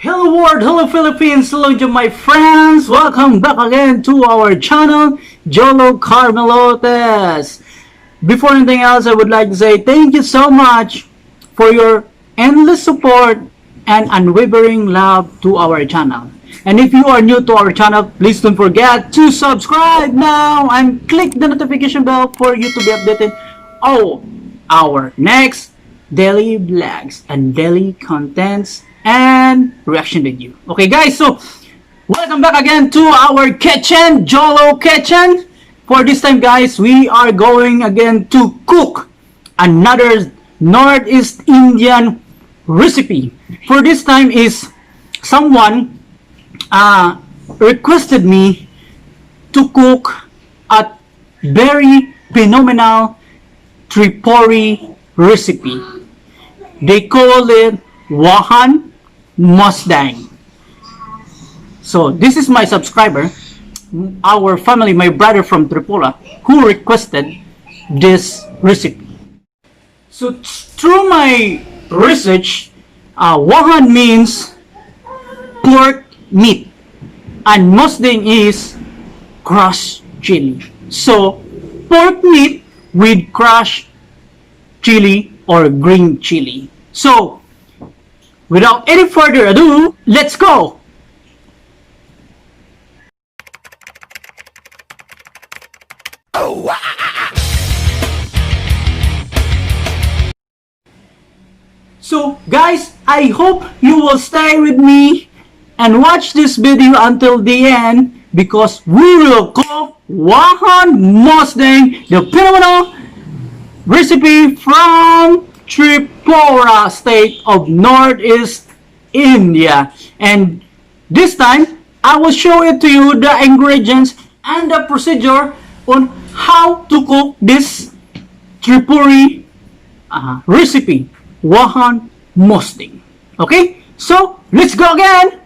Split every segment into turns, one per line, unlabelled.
Hello world, hello Philippines, hello to my friends. Welcome back again to our channel, Johlo Carmelotes. Before anything else, I would like to say thank you so much for your endless support and unwavering love to our channel. And if you are new to our channel, please don't forget to subscribe now and click the notification bell for you to be updated all our next daily vlogs and daily contents and reaction video. Okay guys, so welcome back again to our kitchen, Johlo Kitchen. For this time guys, we are going again to cook another Northeast Indian recipe. For this time is someone requested me to cook a very phenomenal Tripuri recipe. They call it Wahan Mosdeng. So this is my subscriber, our family, my brother from Tripura, who requested this recipe. So through my research, Wahan means pork meat and Mosdeng is crushed chili. So pork meat with crushed chili or green chili. So without any further ado, let's go! So guys, I hope you will stay with me and watch this video until the end because we will cook Wahan Mosdeng, the phenomenal recipe from Tripura state of Northeast India. And this time, I will show it to you the ingredients and the procedure on how to cook this Tripuri recipe, Wahan Mosdeng. Okay, so let's go again.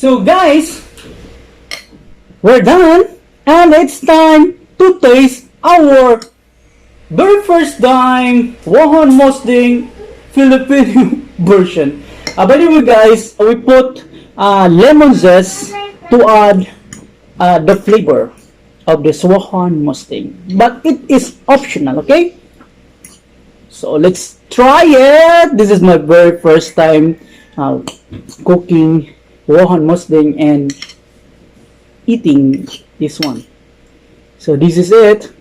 So guys, we're done, and it's time to taste our very first time Wahan Mosdeng Filipino version. By the way guys, we put lemon zest to add the flavor of this Wahan Mosdeng, but it is optional, okay? So let's try it. This is my very first time cooking Wahan Mosdeng and eating this one. So this is it.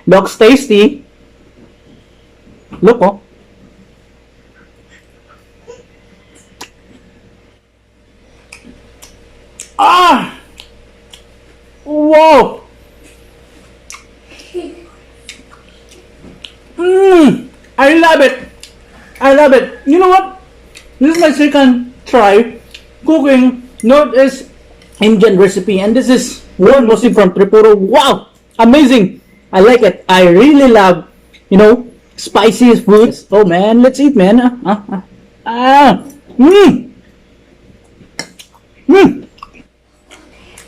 Looks tasty. Look, oh. Ah! Wow! I love it. I love it. You know what? This is my second try cooking Northeast Indian recipe, and this is one mostly from Tripura. Wow! Amazing! I like it. I really love, spicy foods. Oh man, let's eat, man.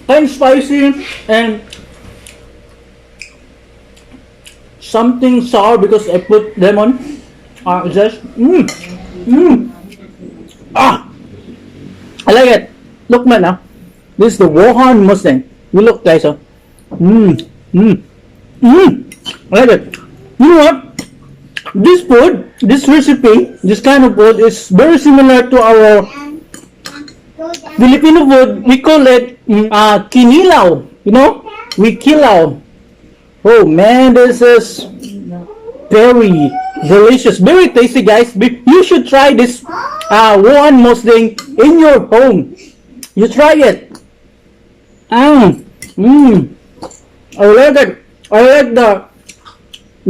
Kind of spicy and something sour because I put lemon zest. I like it. Look, man, this is the Wahan Mosdeng. You look, guys. I like it. You know what? This food, this recipe, this kind of food is very similar to our Filipino food. We call it kinilaw. We kilaw. Oh man, this is very delicious, very tasty, guys. You should try this Wahan Mosdeng in your home. You try it. I like it. I like the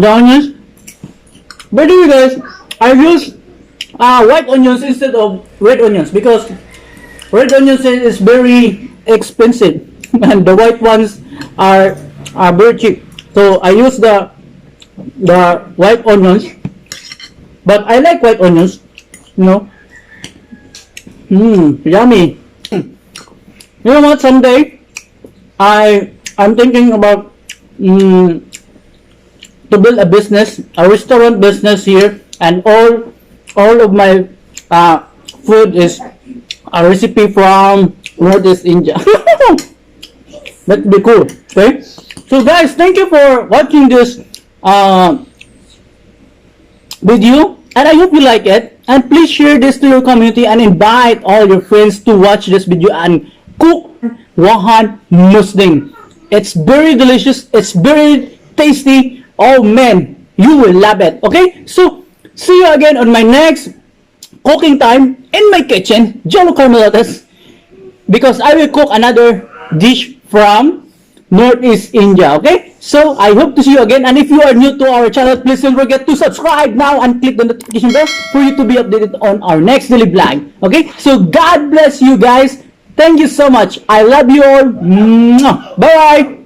onions. By the way, guys, I use white onions instead of red onions because red onions is very expensive and the white ones are very cheap. So I use the white onions, but I like white onions. Yummy. You know what? Someday I'm thinking about to build a business, a restaurant business here, and all of my food is a recipe from Northeast India. That'd be cool. Okay. So guys, thank you for watching this video, and I hope you like it. And please share this to your community and invite all your friends to watch this video and cook Wahan Mosdeng. It's very delicious. It's very tasty. Oh man, you will love it. Okay, so see you again on my next cooking time in my kitchen, Johlo Carmelotes, because I will cook another dish from Northeast India. Okay, so I hope to see you again, and if you are new to our channel, please don't forget to subscribe now and click the notification bell for you to be updated on our next daily vlog. Okay, so God bless you guys. Thank you so much. I love you all. Bye bye.